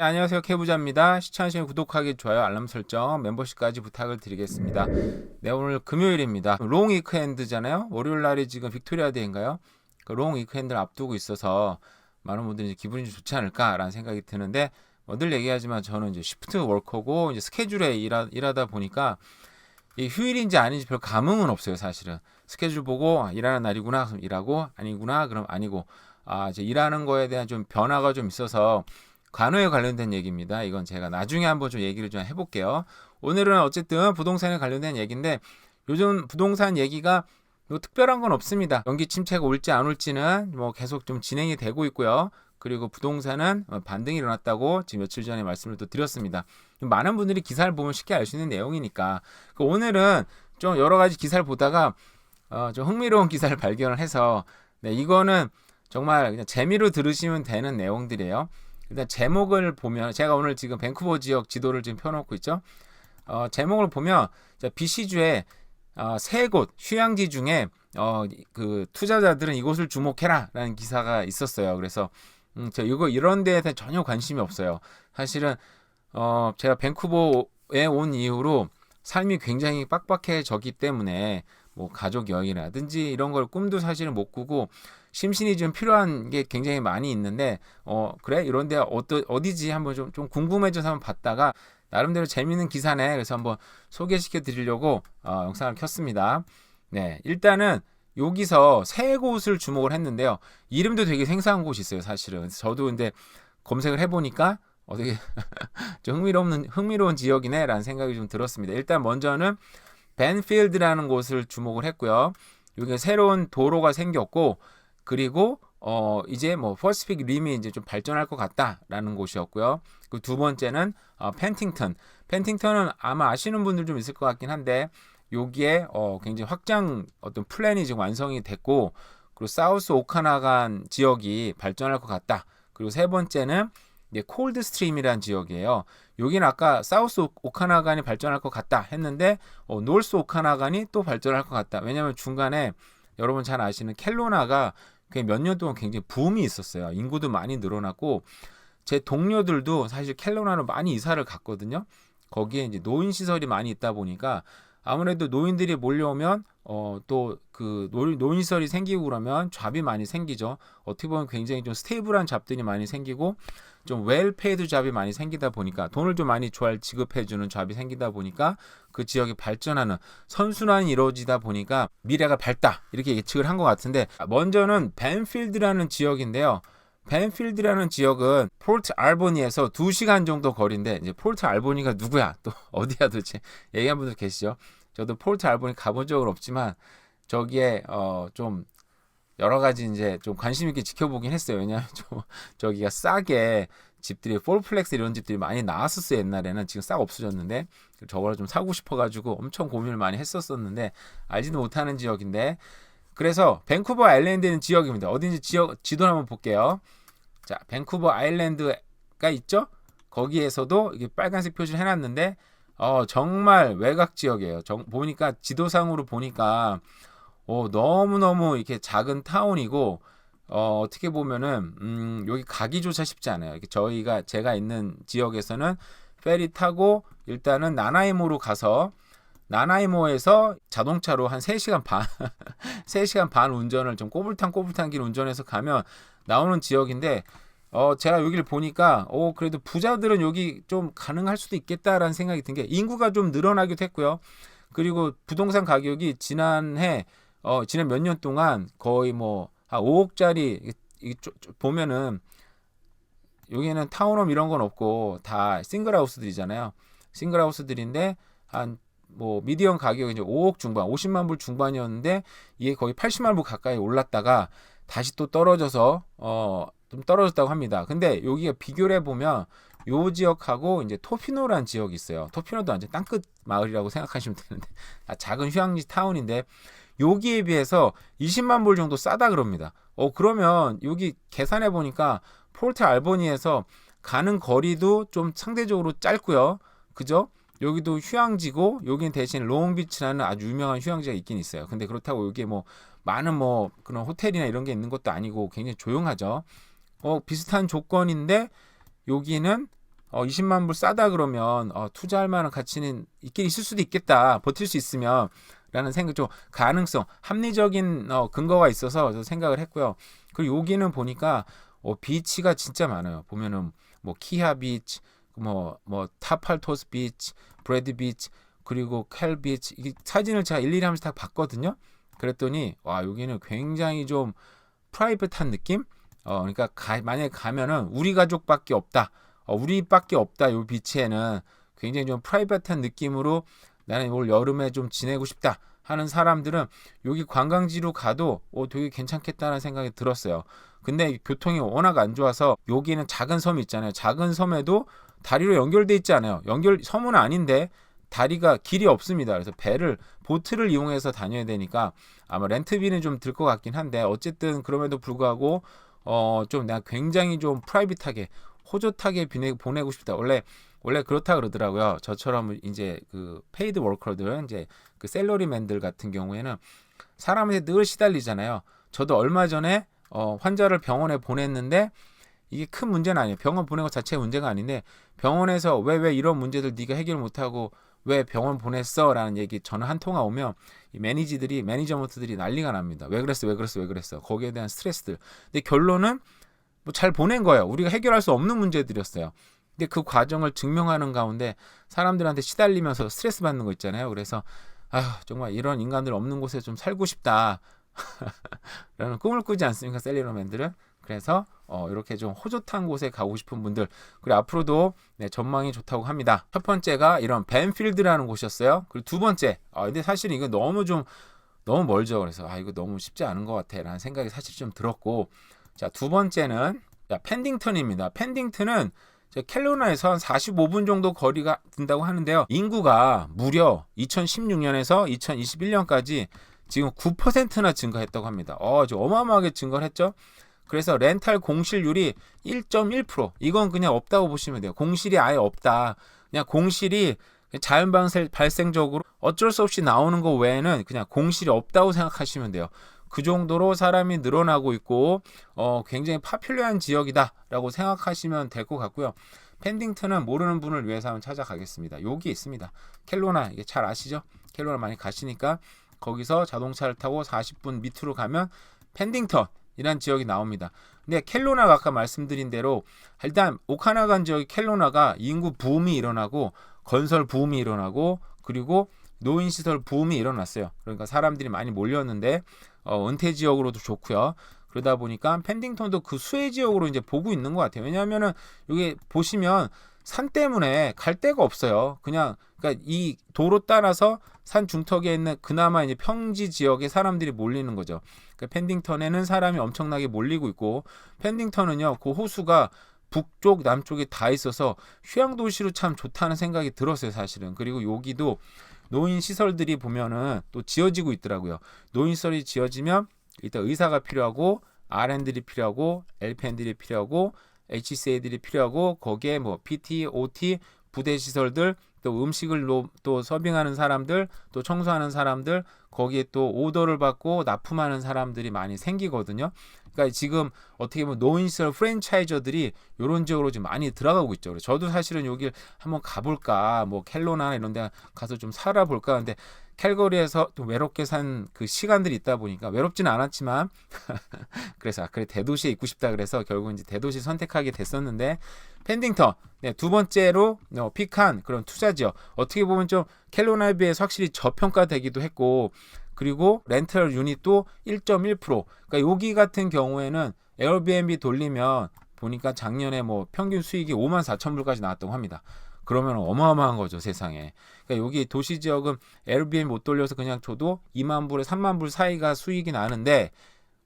네, 안녕하세요. 케부자입니다. 시청하시면 구독하기, 좋아요, 알람 설정, 멤버십까지 부탁을 드리겠습니다. 네, 오늘 금요일입니다. 롱 위크엔드잖아요. 월요일 날이 지금 빅토리아 데이인가요? 그 롱 위크엔드를 앞두고 있어서 많은 분들이 이제 기분이 좀 좋지 않을까라는 생각이 드는데 늘 얘기하지만 저는 이제 시프트 워커고 이제 스케줄에 일하다 보니까 이 휴일인지 아닌지 별 감흥은 없어요, 사실은. 스케줄 보고 일하는 날이구나 그럼 일하고 아니구나 그럼 아니고 이제 일하는 거에 대한 좀 변화가 좀 있어서 간호에 관련된 얘기입니다. 이건 제가 나중에 한번 좀 얘기를 좀 해볼게요. 오늘은 어쨌든 부동산에 관련된 얘기인데 요즘 부동산 얘기가 뭐 특별한 건 없습니다. 경기 침체가 올지 안 올지는 뭐 계속 좀 진행이 되고 있고요. 그리고 부동산은 반등이 일어났다고 지금 며칠 전에 말씀을 또 드렸습니다. 많은 분들이 기사를 보면 쉽게 알 수 있는 내용이니까 오늘은 좀 여러 가지 기사를 보다가 좀 흥미로운 기사를 발견을 해서 네, 이거는 정말 그냥 재미로 들으시면 되는 내용들이에요. 일단 제목을 보면 제가 오늘 지금 밴쿠버 지역 지도를 지금 펴놓고 있죠. 제목을 보면 BC주에 세 곳 휴양지 중에 그 투자자들은 이곳을 주목해라라는 기사가 있었어요. 그래서 저 이거 이런 데에 대해 전혀 관심이 없어요. 사실은 제가 밴쿠버에 온 이후로 삶이 굉장히 빡빡해졌기 때문에 뭐 가족 여행이라든지 이런 걸 꿈도 사실은 못 꾸고 심신이 좀 필요한 게 굉장히 많이 있는데 그래 이런 데 어디지 한번 좀 궁금해져서 한번 봤다가 나름대로 재밌는 기사네 그래서 한번 소개시켜 드리려고 영상을 켰습니다. 네, 일단은 여기서 세 곳을 주목을 했는데요. 이름도 되게 생소한 곳이 있어요, 사실은. 저도 근데 검색을 해보니까 되게 좀 흥미로운 지역이네라는 생각이 좀 들었습니다. 일단 먼저는 벤필드라는 곳을 주목을 했고요. 여기 새로운 도로가 생겼고 그리고 이제 뭐 퍼시픽 림이 이제 좀 발전할 것 같다라는 곳이었고요. 그 두 번째는 펜팅턴. 펜팅턴은 아마 아시는 분들 좀 있을 것 같긴 한데 여기에 굉장히 확장 어떤 플랜이 지금 완성이 됐고 그리고 사우스 오카나간 지역이 발전할 것 같다. 그리고 세 번째는 이제 콜드 스트림이라는 지역이에요. 여기는 아까 사우스 오카나간이 발전할 것 같다 했는데 노스 오카나간이 또 발전할 것 같다. 왜냐하면 중간에 여러분 잘 아시는 켈로나가 몇 년 동안 굉장히 붐이 있었어요. 인구도 많이 늘어났고 제 동료들도 사실 켈로나로 많이 이사를 갔거든요. 거기에 이제 노인 시설이 많이 있다 보니까 아무래도 노인들이 몰려오면 또 그 노인 시설이 생기고 그러면 잡이 많이 생기죠. 어떻게 보면 굉장히 좀 스테이블한 잡들이 많이 생기고 좀 웰페이드 잡이 많이 생기다 보니까 돈을 좀 많이 지급해주는 잡이 생기다 보니까 그 지역이 발전하는 선순환이 이루어지다 보니까 미래가 밝다 이렇게 예측을 한 것 같은데 먼저는 벤필드라는 지역인데요. 벤필드라는 지역은 폴트 알보니에서 2시간 정도 거리인데 이제 폴트 알보니가 누구야? 또 어디야 도대체? 얘기한 분들 계시죠? 저도 폴트 알보니 가본 적은 없지만 저기에 좀 여러 가지 이제 좀 관심 있게 지켜보긴 했어요. 왜냐하면 좀 저기가 싸게 집들이 폴플렉스 이런 집들이 많이 나왔었어요. 옛날에는 지금 싹 없어졌는데 저거를 좀 사고 싶어가지고 엄청 고민을 많이 했었었는데 알지도 못하는 지역인데 그래서 밴쿠버 아일랜드는 지역입니다. 어딘지 지도를 한번 볼게요. 자, 밴쿠버 아일랜드가 있죠? 거기에서도 이게 빨간색 표시를 해놨는데 정말 외곽 지역이에요. 보니까 지도상으로 보니까 너무너무 이렇게 작은 타운이고 어떻게 보면은 여기 가기조차 쉽지 않아요. 제가 있는 지역에서는 페리 타고 일단은 나나이모로 가서 나나이모에서 자동차로 한 3시간 반 3시간 반 운전을 좀 꼬불탕 길 운전해서 가면 나오는 지역인데 제가 여기를 보니까 그래도 부자들은 여기 좀 가능할 수도 있겠다라는 생각이 든 게 인구가 좀 늘어나기도 했고요. 그리고 부동산 가격이 지난 몇 년 동안 거의 뭐 한 5억짜리 보면은 여기는 타운홈 이런 건 없고 다 싱글하우스들이잖아요. 싱글하우스들인데 한 뭐 미디엄 가격이 이제 5억 중반, 50만 불 중반이었는데 이게 거의 80만 불 가까이 올랐다가 다시 또 떨어져서 좀 떨어졌다고 합니다. 근데 여기가 비교를 해보면 요 지역하고 이제 토피노란 지역이 있어요. 토피노도 완전 땅끝 마을이라고 생각하시면 되는데 작은 휴양지 타운인데 여기에 비해서 20만 불 정도 싸다 그럽니다. 그러면 여기 계산해 보니까 폴트 알보니에서 가는 거리도 좀 상대적으로 짧고요. 그죠? 여기도 휴양지고 여긴 대신 롱비치라는 아주 유명한 휴양지가 있긴 있어요. 근데 그렇다고 여기에 뭐 많은 뭐 그런 호텔이나 이런 게 있는 것도 아니고 굉장히 조용하죠. 비슷한 조건인데 여기는 20만 불 싸다 그러면 투자할 만한 가치는 있긴 있을 수도 있겠다. 버틸 수 있으면 라는 생각, 좀 가능성, 합리적인 근거가 있어서 저 생각을 했고요. 그리고 여기는 보니까 비치가 진짜 많아요. 보면은 뭐 키하 비치, 뭐 타팔토스 비치, 브래드 비치, 그리고 캘 비치, 이 사진을 제가 일일이 하면서 다 봤거든요. 그랬더니 와, 여기는 굉장히 좀 프라이빗한 느낌? 그러니까 만약에 가면은 우리 가족밖에 없다. 우리밖에 없다. 요 비치에는 굉장히 좀 프라이빗한 느낌으로 나는 올 여름에 좀 지내고 싶다 하는 사람들은 여기 관광지로 가도 되게 괜찮겠다는 생각이 들었어요. 근데 교통이 워낙 안 좋아서 여기는 작은 섬이 있잖아요. 작은 섬에도 다리로 연결돼 있지 않아요. 섬은 아닌데 다리가 길이 없습니다. 그래서 보트를 이용해서 다녀야 되니까 아마 렌트비는 좀 들 것 같긴 한데, 어쨌든 그럼에도 불구하고 좀 내가 굉장히 좀 프라이빗하게 호젓하게 보내고 싶다. 원래 그렇다 그러더라고요. 저처럼 이제 그 페이드 워커들, 이제 그 셀러리맨들 같은 경우에는 사람한테 늘 시달리잖아요. 저도 얼마 전에 환자를 병원에 보냈는데 이게 큰 문제는 아니에요. 병원 보낸 것 자체가 문제가 아닌데, 병원에서 왜 이런 문제들 네가 해결 못하고 왜 병원 보냈어? 라는 얘기 전화 한 통화 오면 이 매니저먼트들이 난리가 납니다. 왜 그랬어? 거기에 대한 스트레스들. 근데 결론은 뭐 잘 보낸 거예요. 우리가 해결할 수 없는 문제들이었어요. 근데 그 과정을 증명하는 가운데 사람들한테 시달리면서 스트레스 받는 거 있잖아요. 그래서 정말 이런 인간들 없는 곳에 좀 살고 싶다 라는 꿈을 꾸지 않습니까, 셀러리맨들은? 그래서 이렇게 좀 호젓한 곳에 가고 싶은 분들, 그리고 앞으로도 전망이 좋다고 합니다. 첫 번째가 이런 벤필드라는 곳이었어요. 그리고 두 번째, 근데 사실 이거 너무 멀죠. 그래서 이거 너무 쉽지 않은 것 같아 라는 생각이 사실 좀 들었고, 자, 두 번째는 펜딩턴입니다. 펜딩턴은 캘로나에서 한 45분 정도 거리가 든다고 하는데요. 인구가 무려 2016년에서 2021년까지 지금 9%나 증가했다고 합니다. 어마어마하게 증가를 했죠. 그래서 렌탈 공실률이 1.1%. 이건 그냥 없다고 보시면 돼요. 공실이 아예 없다. 그냥 공실이 자연 발생적으로 어쩔 수 없이 나오는 거 외에는 그냥 공실이 없다고 생각하시면 돼요. 그 정도로 사람이 늘어나고 있고 굉장히 파퓰러한 지역이다라고 생각하시면 될 것 같고요. 펜딩턴은 모르는 분을 위해서 한번 찾아가겠습니다. 여기 있습니다. 켈로나, 이게 잘 아시죠? 켈로나 많이 가시니까 거기서 자동차를 타고 40분 밑으로 가면 펜딩턴이란 지역이 나옵니다. 근데 켈로나가 아까 말씀드린 대로 일단 오카나간 지역이, 켈로나가 인구 붐이 일어나고 건설 붐이 일어나고 그리고 노인시설 붐이 일어났어요. 그러니까 사람들이 많이 몰렸는데 은퇴 지역으로도 좋고요. 그러다 보니까 펜딩턴도 그 수혜 지역으로 이제 보고 있는 것 같아요. 왜냐하면은 여기 보시면 산 때문에 갈 데가 없어요. 그러니까 이 도로 따라서 산 중턱에 있는 그나마 이제 평지 지역에 사람들이 몰리는 거죠. 그러니까 펜딩턴에는 사람이 엄청나게 몰리고 있고, 펜딩턴은요, 그 호수가 북쪽, 남쪽에 다 있어서 휴양 도시로 참 좋다는 생각이 들었어요, 사실은. 그리고 여기도 노인 시설들이 보면은 또 지어지고 있더라고요. 노인 시설이 지어지면 일단 의사가 필요하고, RN들이 필요하고, LPN들이 필요하고, HCA들이 필요하고, 거기에 뭐 PT, OT, 부대 시설들, 또 음식을 또 서빙하는 사람들, 또 청소하는 사람들, 거기에 또 오더를 받고 납품하는 사람들이 많이 생기거든요. 그러니까 지금 어떻게 보면 노인시설 프랜차이저들이 이런 지역으로 좀 많이 들어가고 있죠. 그래서 저도 사실은 여길 한번 가볼까, 뭐 켈로나 이런 데 가서 좀 살아볼까 하는데, 캘거리에서 또 외롭게 산 그 시간들이 있다 보니까 외롭지는 않았지만 그래서 그래 대도시에 있고 싶다 그래서 결국 이제 대도시 선택하게 됐었는데, 펜딩턴 두 번째로 픽한 그런 투자 지역, 어떻게 보면 좀 캘로나에 비해서 확실히 저평가되기도 했고, 그리고 렌털 유닛도 1.1%. 그러니까 여기 같은 경우에는 에어비앤비 돌리면 보니까 작년에 뭐 평균 수익이 54,000불까지 나왔다고 합니다. 그러면 어마어마한 거죠, 세상에. 그러니까 여기 도시 지역은 에어비앤비 못 돌려서 그냥 줘도 2만 불에 3만 불 사이가 수익이 나는데,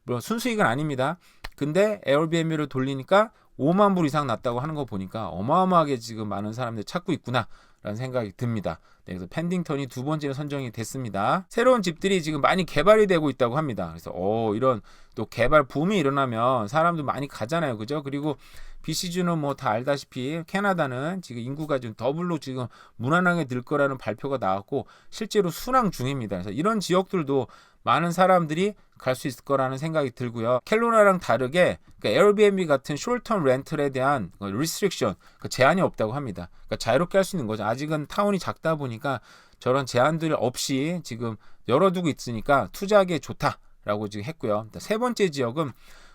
물론 순수익은 아닙니다. 근데 에어비앤비를 돌리니까 5만 불 이상 났다고 하는 거 보니까 어마어마하게 지금 많은 사람들이 찾고 있구나 라는 생각이 듭니다. 그래서 펜딩턴이 두 번째로 선정이 됐습니다. 새로운 집들이 지금 많이 개발이 되고 있다고 합니다. 그래서 이런 또 개발 붐이 일어나면 사람도 많이 가잖아요, 그죠? 그리고 비시즌은 뭐 다 알다시피 캐나다는 지금 인구가 좀 더블로 지금 무난하게 늘 거라는 발표가 나왔고 실제로 순항 중입니다. 그래서 이런 지역들도 많은 사람들이 갈 수 있을 거라는 생각이 들고요. 켈로나랑 다르게 그러니까 에어비앤비 같은 숄텀 렌털에 대한 리스트릭션, 제한이 없다고 합니다. 그러니까 자유롭게 할 수 있는 거죠. 아직은 타운이 작다 보니까 저런 제한들 없이 지금 열어두고 있으니까 투자하기에 좋다라고 지금 했고요. 세 번째 지역은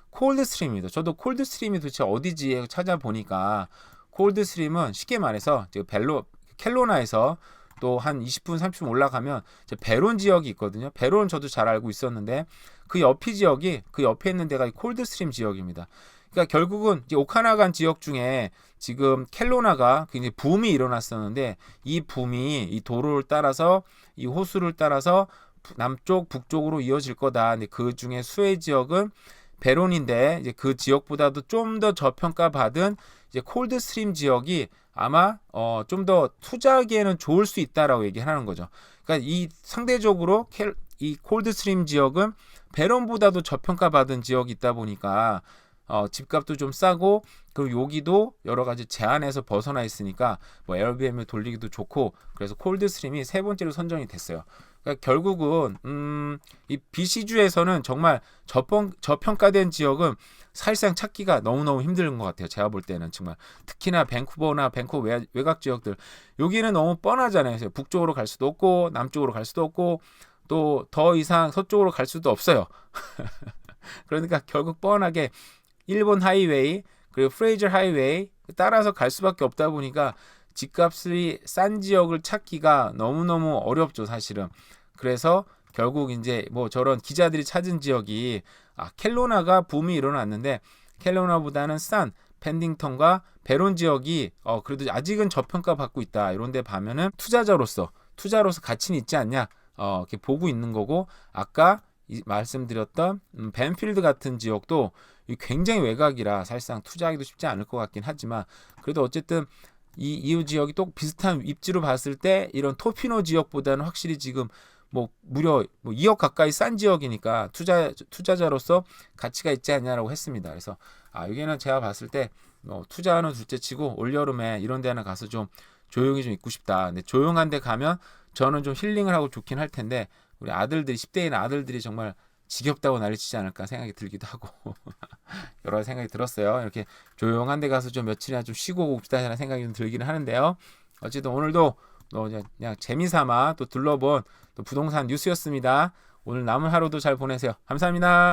콜드스트림입니다. 저도 콜드스트림이 도대체 어디지 찾아보니까 콜드스트림은 쉽게 말해서 켈로나에서 또 한 20분 30분 올라가면 베론 지역이 있거든요. 베론 저도 잘 알고 있었는데 그 옆이 지역이 그 옆에 있는 데가 콜드스트림 지역입니다. 그러니까 결국은 이제 오카나간 지역 중에 지금 켈로나가 굉장히 붐이 일어났었는데 이 붐이 이 도로를 따라서 이 호수를 따라서 남쪽 북쪽으로 이어질 거다. 근데 그 중에 수혜 지역은 베론인데 이제 그 지역보다도 좀 더 저평가받은 이제 콜드스트림 지역이 아마 좀 더 투자하기에는 좋을 수 있다라고 얘기하는 거죠. 그러니까 이 상대적으로 이 콜드스트림 지역은 베론보다도 저평가받은 지역이 있다 보니까 집값도 좀 싸고 그리고 여기도 여러 가지 제한에서 벗어나 있으니까 뭐 에어비앤비 돌리기도 좋고 그래서 콜드스트림이 세 번째로 선정이 됐어요. 그러니까 결국은 이 BC주에서는 정말 저평가된 지역은 사실상 찾기가 너무너무 힘든 것 같아요. 제가 볼 때는 정말 특히나 밴쿠버나 밴쿠버 외곽 지역들 여기는 너무 뻔하잖아요. 그래서 북쪽으로 갈 수도 없고 남쪽으로 갈 수도 없고 또 더 이상 서쪽으로 갈 수도 없어요. 그러니까 결국 뻔하게 일본 하이웨이 그리고 프레이저 하이웨이 따라서 갈 수밖에 없다 보니까 집값이 싼 지역을 찾기가 너무너무 어렵죠, 사실은. 그래서 결국 이제 뭐 저런 기자들이 찾은 지역이 켈로나가 붐이 일어났는데 켈로나보다는 싼 펜딩턴과 베론 지역이 그래도 아직은 저평가 받고 있다. 이런 데 보면은 투자자로서 가치는 있지 않냐? 이렇게 보고 있는 거고 아까 말씀드렸던 벤필드 같은 지역도 굉장히 외곽이라 사실상 투자하기도 쉽지 않을 것 같긴 하지만 그래도 어쨌든 이 이후 지역이 또 비슷한 입지로 봤을 때 이런 토피노 지역보다는 확실히 지금 뭐 무려 2억 가까이 싼 지역이니까 투자자로서 가치가 있지 않냐라고 했습니다. 그래서 여기는 제가 봤을 때 투자하는 둘째치고 올여름에 이런 데나 가서 좀 조용히 좀 있고 싶다. 근데 조용한 데 가면 저는 좀 힐링을 하고 좋긴 할 텐데 우리 아들들이 10대인 아들들이 정말 지겹다고 난리치지 않을까 생각이 들기도 하고 여러 생각이 들었어요. 이렇게 조용한 데 가서 좀 며칠이나 좀 쉬고 오고 싶다는 생각이 좀 들기는 하는데요. 어쨌든 오늘도 그냥 재미삼아 또 둘러본 또 부동산 뉴스였습니다. 오늘 남은 하루도 잘 보내세요. 감사합니다.